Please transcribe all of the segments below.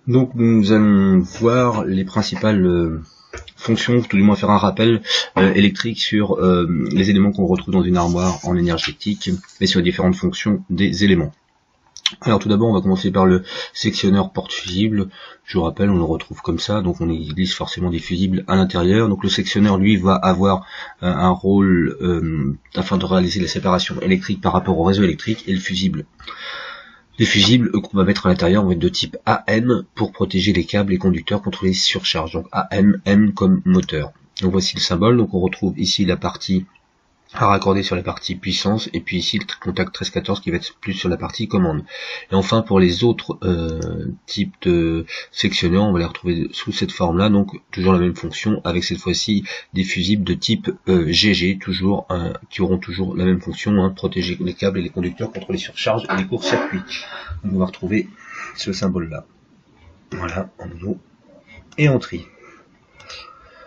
Donc nous allons voir les principales fonctions, tout du moins faire un rappel électrique sur les éléments qu'on retrouve dans une armoire en énergétique et sur les différentes fonctions des éléments. Alors tout d'abord on va commencer par le sectionneur porte-fusible. Je vous rappelle, on le retrouve comme ça, donc on glisse forcément des fusibles à l'intérieur. Donc le sectionneur lui va avoir un rôle afin de réaliser la séparation électrique par rapport au réseau électrique, et le fusible. Les fusibles qu'on va mettre à l'intérieur vont être de type AM pour protéger les câbles et conducteurs contre les surcharges. Donc AM, M comme moteur. Donc voici le symbole. Donc on retrouve ici la partie à raccorder sur la partie puissance, et puis ici le contact 1314 qui va être plus sur la partie commande. Et enfin pour les autres types de sectionneurs, on va les retrouver sous cette forme là, donc toujours la même fonction avec cette fois-ci des fusibles de type GG, toujours qui auront toujours la même fonction, protéger les câbles et les conducteurs contre les surcharges et les courts-circuits. On va retrouver ce symbole là, voilà, en mono et en tri.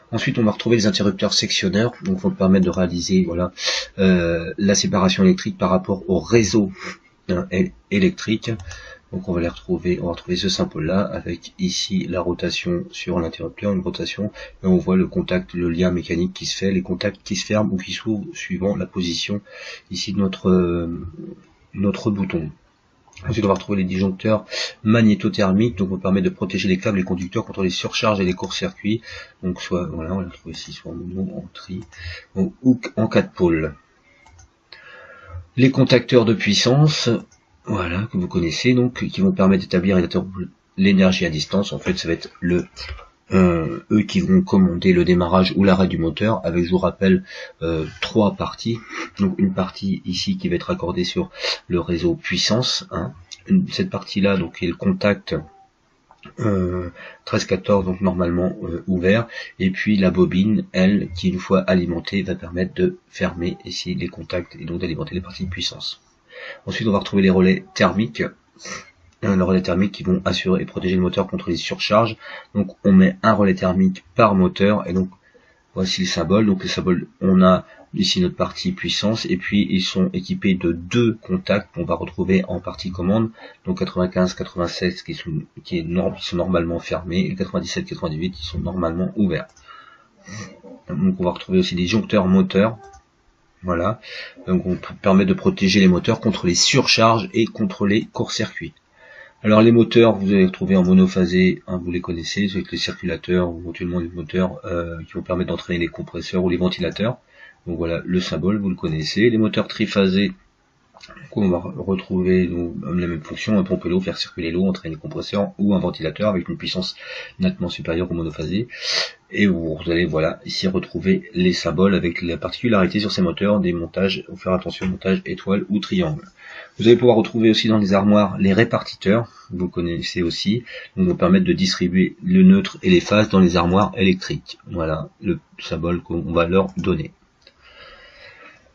Ensuite, on va retrouver les interrupteurs sectionneurs, donc vont permettre de réaliser voilà la séparation électrique par rapport au réseau électrique. Donc on va retrouver ce symbole-là avec ici la rotation sur l'interrupteur, une rotation, et on voit le contact, le lien mécanique qui se fait, les contacts qui se ferment ou qui s'ouvrent suivant la position ici de notre bouton. Ensuite, on va retrouver les disjoncteurs magnétothermiques, donc vont permettre de protéger les câbles et conducteurs contre les surcharges et les courts-circuits. Donc soit, voilà, on les retrouve ici, soit en mono, en tri, ou en 4 pôles. Les contacteurs de puissance, voilà, que vous connaissez, donc, qui vont permettre d'établir et d'interrompre l'énergie à distance. En fait, ça va être eux qui vont commander le démarrage ou l'arrêt du moteur, avec, je vous rappelle, 3 parties. Donc une partie ici qui va être accordée sur le réseau puissance, cette partie là donc est le contact 13-14, donc normalement ouvert, et puis la bobine, elle, qui une fois alimentée va permettre de fermer ici les contacts et donc d'alimenter les parties de puissance. Ensuite on va retrouver les relais thermiques, les relais thermiques qui vont assurer et protéger le moteur contre les surcharges. Donc on met un relais thermique par moteur, et donc voici le symbole. Donc le symbole, on a ici notre partie puissance, et puis ils sont équipés de 2 contacts qu'on va retrouver en partie commande, donc 95, 96 qui sont normalement fermés, et 97, 98 qui sont normalement ouverts. Donc on va retrouver aussi des disjoncteurs moteurs. Voilà, donc on permet de protéger les moteurs contre les surcharges et contre les courts-circuits. Alors les moteurs, vous allez retrouver en monophasé, vous les connaissez, avec les circulateurs ou éventuellement les moteurs qui vont permettre d'entraîner les compresseurs ou les ventilateurs. Donc voilà le symbole, vous le connaissez. Les moteurs triphasés, on va retrouver la même fonction, pomper l'eau, faire circuler l'eau, entraîner les compresseurs ou un ventilateur avec une puissance nettement supérieure au monophasé. Et vous allez voilà ici retrouver les symboles avec la particularité sur ces moteurs des montages, faut faire attention au montage étoile ou triangle. Vous allez pouvoir retrouver aussi dans les armoires les répartiteurs, vous connaissez aussi, donc vont permettre de distribuer le neutre et les phases dans les armoires électriques. Voilà le symbole qu'on va leur donner.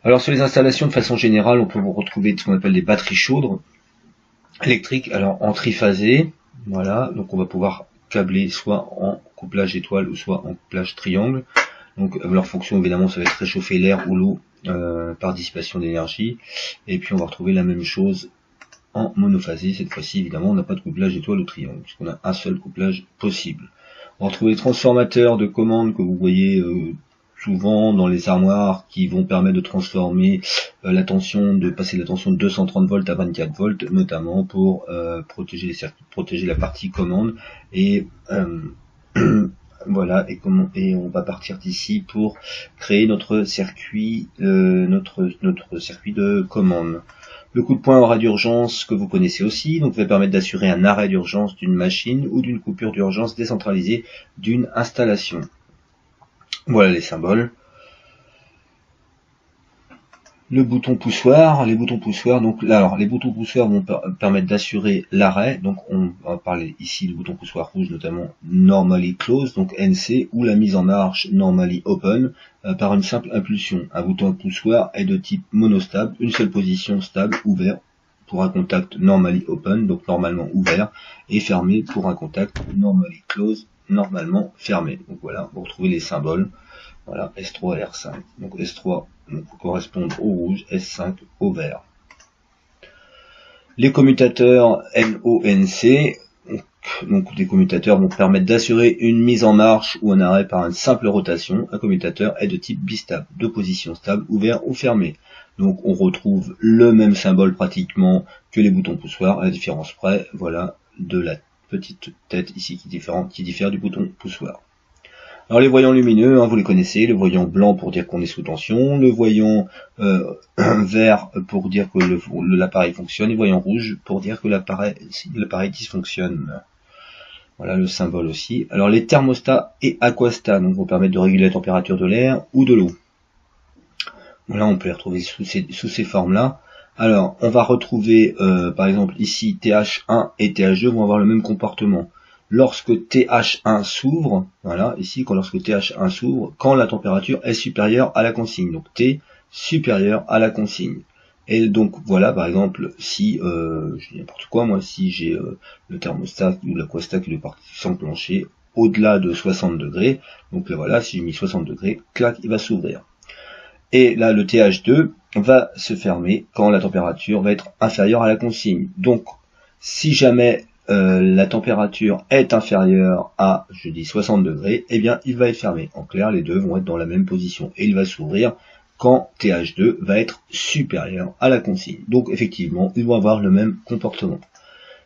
Alors sur les installations de façon générale, on peut vous retrouver ce qu'on appelle des batteries chaudes électriques, alors en triphasé, voilà, donc on va pouvoir câbler soit en couplage étoile ou soit en couplage triangle. Donc leur fonction évidemment ça va être réchauffer l'air ou l'eau par dissipation d'énergie. Et puis on va retrouver la même chose en monophasé. Cette fois-ci évidemment on n'a pas de couplage étoile ou triangle, puisqu'on a un seul couplage possible. On va retrouver les transformateurs de commande que vous voyez souvent dans les armoires, qui vont permettre de transformer la tension, de passer de la tension de 230 volts à 24 volts, notamment pour protéger les circuits, protéger la partie commande. Et voilà, et on va partir d'ici pour créer notre circuit, notre circuit de commande. Le coup de poing au arrêt d'urgence que vous connaissez aussi, donc va permettre d'assurer un arrêt d'urgence d'une machine ou d'une coupure d'urgence décentralisée d'une installation. Voilà les symboles. Le bouton poussoir, les boutons poussoirs, donc là, alors les boutons poussoirs vont permettre d'assurer l'arrêt, donc on va parler ici du bouton poussoir rouge, notamment normally close, donc NC, ou la mise en marche normally open, par une simple impulsion. Un bouton poussoir est de type monostable, une seule position stable, ouvert pour un contact normally open, donc normalement ouvert, et fermé pour un contact normally close, normalement fermé. Donc voilà, vous retrouvez les symboles. Voilà, S3 et R5. Donc S3 correspond au rouge, S5 au vert. Les commutateurs NO, NC Donc des commutateurs vont permettre d'assurer une mise en marche ou un arrêt par une simple rotation. Un commutateur est de type bistable, de position stable, ouvert ou fermé. Donc on retrouve le même symbole pratiquement que les boutons poussoirs, à la différence près, voilà, de la petite tête ici qui diffère du bouton poussoir. Alors les voyants lumineux, vous les connaissez, le voyant blanc pour dire qu'on est sous tension, le voyant vert pour dire que l'appareil fonctionne, et le voyant rouge pour dire que l'appareil dysfonctionne. Voilà le symbole aussi. Alors les thermostats et aquastats donc, vont permettre de réguler la température de l'air ou de l'eau. Voilà, on peut les retrouver sous ces formes-là. Alors, on va retrouver, par exemple, ici, TH1 et TH2 vont avoir le même comportement. Lorsque TH1 s'ouvre, voilà, ici, lorsque TH1 s'ouvre, quand la température est supérieure à la consigne. Donc, T supérieur à la consigne. Et donc, voilà, par exemple, si, je dis n'importe quoi, moi, si j'ai le thermostat ou l'aquastat qui est parti s'enclencher au-delà de 60 degrés, donc là, voilà, si j'ai mis 60 degrés, clac, il va s'ouvrir. Et là, le TH2 va se fermer quand la température va être inférieure à la consigne. Donc, si jamais la température est inférieure à, je dis 60 degrés, eh bien, il va être fermé. En clair, les deux vont être dans la même position. Et il va s'ouvrir quand TH2 va être supérieur à la consigne. Donc, effectivement, ils vont avoir le même comportement.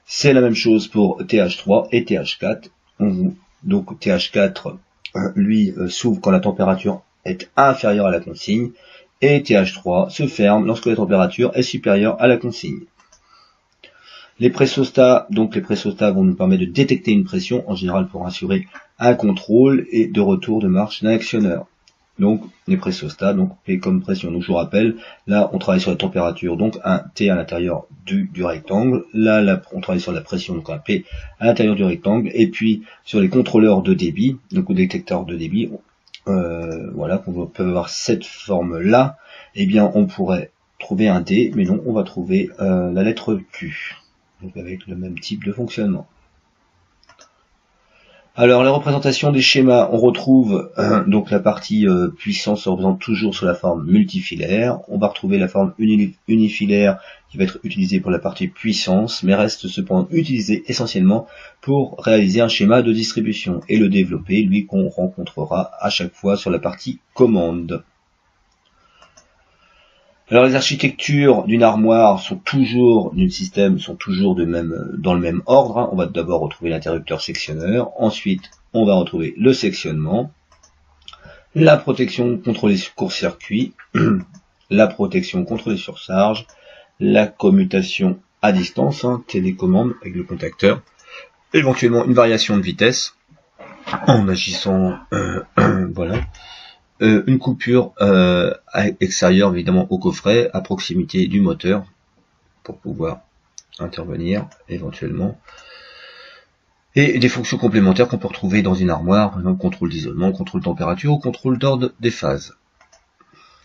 C'est la même chose pour TH3 et TH4. Donc, TH4, lui, s'ouvre quand la température est inférieure à la consigne, et TH3 se ferme lorsque la température est supérieure à la consigne. Les pressostats, donc les pressostats vont nous permettre de détecter une pression, en général pour assurer un contrôle et de retour de marche d'un actionneur. Donc les pressostats, donc P comme pression. Donc je vous rappelle, là on travaille sur la température, donc un T à l'intérieur du rectangle. Là on travaille sur la pression, donc un P à l'intérieur du rectangle. Et puis sur les contrôleurs de débit, donc au détecteur de débit, voilà, qu'on peut avoir cette forme-là, eh bien on pourrait trouver un D, mais non, on va trouver la lettre Q, donc avec le même type de fonctionnement. Alors la représentation des schémas, on retrouve donc la partie puissance se représente toujours sous la forme multifilaire. On va retrouver la forme unifilaire qui va être utilisée pour la partie puissance, mais reste cependant utilisée essentiellement pour réaliser un schéma de distribution et le développer, lui qu'on rencontrera à chaque fois sur la partie commande. Alors les architectures d'une armoire sont toujours dans le même ordre. On va d'abord retrouver l'interrupteur sectionneur, ensuite on va retrouver le sectionnement, la protection contre les courts-circuits, la protection contre les surcharges, la commutation à distance, télécommande avec le contacteur, éventuellement une variation de vitesse en agissant, voilà. Une coupure extérieure évidemment au coffret à proximité du moteur pour pouvoir intervenir éventuellement, et des fonctions complémentaires qu'on peut retrouver dans une armoire, par exemple contrôle d'isolement, contrôle de température ou contrôle d'ordre des phases.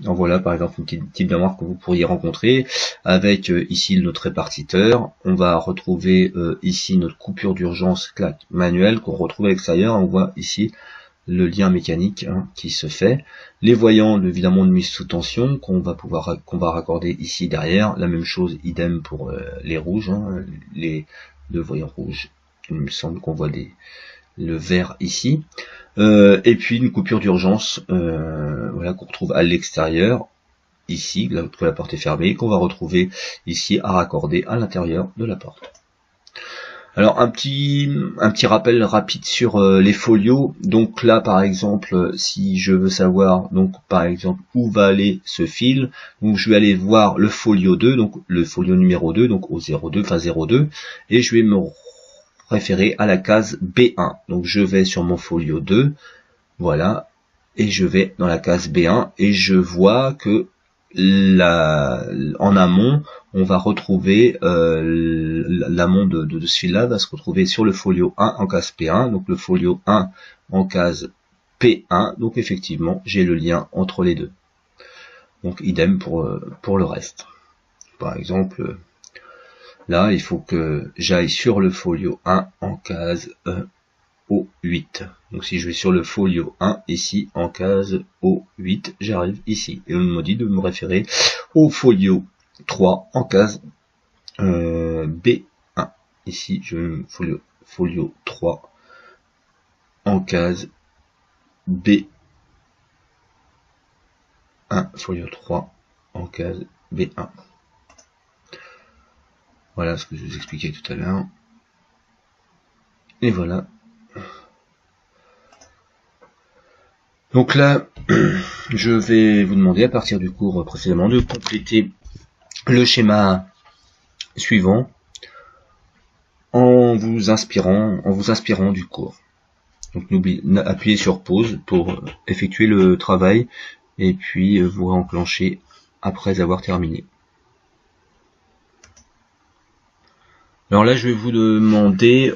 Donc voilà par exemple un petit type d'armoire que vous pourriez rencontrer avec ici notre répartiteur. On va retrouver ici notre coupure d'urgence manuelle qu'on retrouve à l'extérieur. On voit ici le lien mécanique qui se fait, les voyants évidemment de mise sous tension qu'on va raccorder ici derrière, la même chose idem pour les rouges, les deux voyants rouges, il me semble qu'on voit le vert ici, et puis une coupure d'urgence voilà, qu'on retrouve à l'extérieur ici, là où la porte est fermée, qu'on va retrouver ici à raccorder à l'intérieur de la porte. Alors un petit rappel rapide sur les folios. Donc là par exemple, si je veux savoir donc par exemple où va aller ce fil, donc je vais aller voir le folio 2, donc le folio numéro 2, donc au 02, fin 02, et je vais me référer à la case B1. Donc je vais sur mon folio 2, voilà, et je vais dans la case B1 et je vois que en amont, on va retrouver l'amont de ce fil-là va se retrouver sur le folio 1 en case P1, donc le folio 1 en case P1, donc effectivement j'ai le lien entre les deux. Donc idem pour le reste. Par exemple, là il faut que j'aille sur le folio 1 en case O8. Donc si je vais sur le folio 1 ici en case O8, j'arrive ici. Et on me dit de me référer au folio 3 en case B1. Ici je vais folio folio 3 en case B1, folio 3 en case B1. Voilà ce que je vous expliquais tout à l'heure. Et voilà. Donc là, je vais vous demander à partir du cours précédemment de compléter le schéma suivant en vous inspirant du cours. Donc appuyez sur pause pour effectuer le travail et puis vous enclenchez après avoir terminé. Alors là, je vais vous demander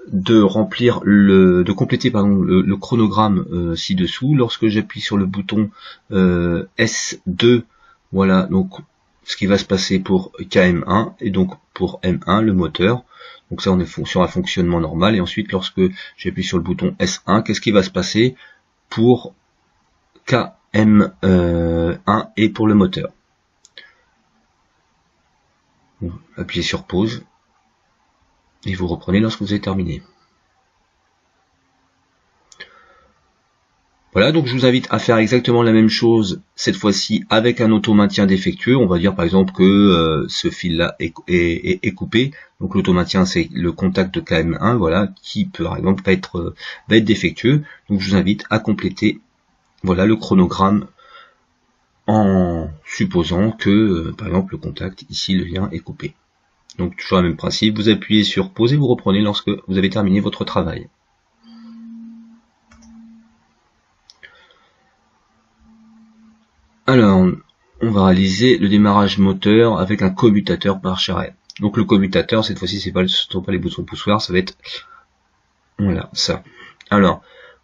de remplir de compléter le chronogramme ci-dessous. Lorsque j'appuie sur le bouton S2, voilà donc ce qui va se passer pour KM1 et donc pour M1 le moteur. Donc ça on est sur un fonctionnement normal, et ensuite lorsque j'appuie sur le bouton S1, qu'est-ce qui va se passer pour KM1 et pour le moteur. Donc, appuyez sur pause et vous reprenez lorsque vous avez terminé. Voilà, donc je vous invite à faire exactement la même chose, cette fois-ci avec un auto-maintien défectueux. On va dire par exemple que ce fil-là est coupé. Donc l'auto-maintien, c'est le contact de KM1, voilà, qui peut par exemple va être défectueux. Donc je vous invite à compléter voilà, le chronogramme en supposant que, par exemple, le contact, ici, le lien est coupé. Donc toujours le même principe, vous appuyez sur pause et vous reprenez lorsque vous avez terminé votre travail. Alors, on va réaliser le démarrage moteur avec un commutateur marche arrêt. Donc le commutateur, cette fois-ci, ce ne sont pas les boutons poussoirs, ça va être voilà, ça. Alors,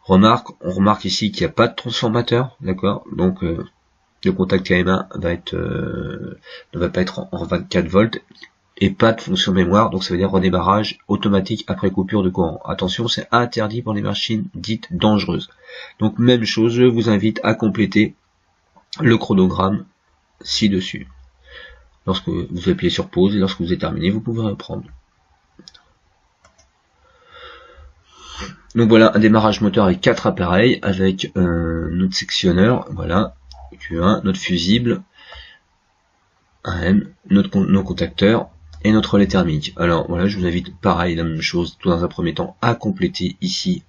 on remarque ici qu'il n'y a pas de transformateur, d'accord. Donc le contact KM1 ne va pas être en 24 volts et pas de fonction mémoire, donc ça veut dire redémarrage automatique après coupure de courant. Attention, c'est interdit pour les machines dites dangereuses. Donc même chose, je vous invite à compléter le chronogramme ci-dessus. Lorsque vous appuyez sur pause et lorsque vous avez terminé, vous pouvez reprendre. Donc voilà un démarrage moteur avec 4 appareils, avec notre sectionneur, voilà, Q1, notre fusible, AM, nos contacteurs et notre relais thermique. Alors voilà, je vous invite pareil, la même chose, tout dans un premier temps, à compléter ici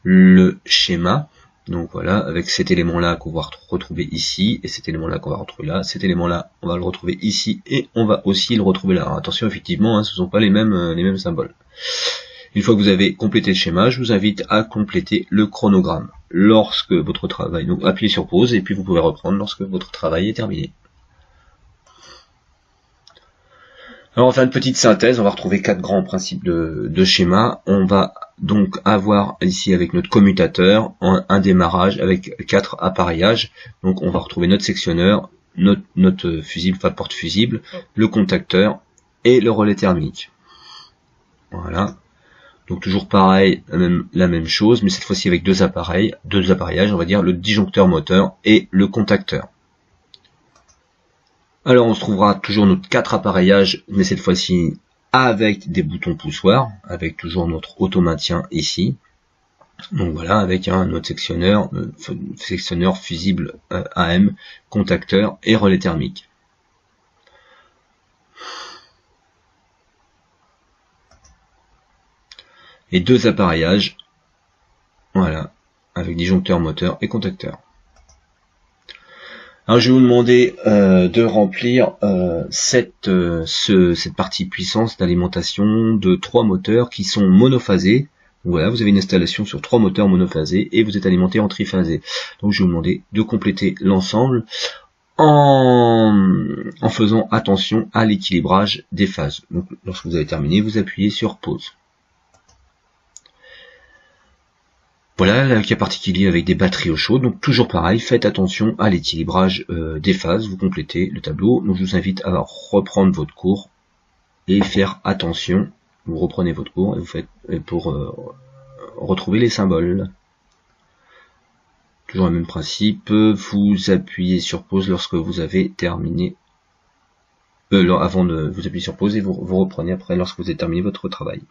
le schéma. Donc voilà, avec cet élément-là qu'on va retrouver ici, et cet élément-là qu'on va retrouver là, cet élément-là, on va le retrouver ici, et on va aussi le retrouver là. Alors attention, effectivement, hein, ce ne sont pas les mêmes symboles. Une fois que vous avez complété le schéma, je vous invite à compléter le chronogramme. Lorsque votre travail, donc appuyez sur pause, et puis vous pouvez reprendre lorsque votre travail est terminé. Alors on va faire une petite synthèse, on va retrouver 4 grands principes de schéma. On va donc avoir ici avec notre commutateur un démarrage avec 4 appareillages. Donc on va retrouver notre sectionneur, notre fusible, enfin porte-fusible, le contacteur et le relais thermique. Voilà. Donc toujours pareil, la même chose, mais cette fois-ci avec deux appareillages, on va dire le disjoncteur moteur et le contacteur. Alors on se trouvera toujours notre 4 appareillages, mais cette fois-ci avec des boutons poussoirs, avec toujours notre auto-maintien ici. Donc voilà, avec notre sectionneur fusible AM, contacteur et relais thermique. Et deux appareillages, voilà, avec disjoncteur moteur et contacteur. Alors je vais vous demander de remplir cette partie puissance d'alimentation de 3 moteurs qui sont monophasés. Voilà, vous avez une installation sur 3 moteurs monophasés et vous êtes alimenté en triphasé. Donc je vais vous demander de compléter l'ensemble en faisant attention à l'équilibrage des phases. Donc lorsque vous avez terminé, vous appuyez sur pause. Voilà le cas particulier avec des batteries au chaud, donc toujours pareil, faites attention à l'équilibrage des phases, vous complétez le tableau. Donc je vous invite à reprendre votre cours et faire attention. Vous reprenez votre cours et vous faites pour retrouver les symboles. Toujours le même principe, vous appuyez sur pause lorsque vous avez terminé, avant de vous appuyer sur pause et vous reprenez après lorsque vous avez terminé votre travail.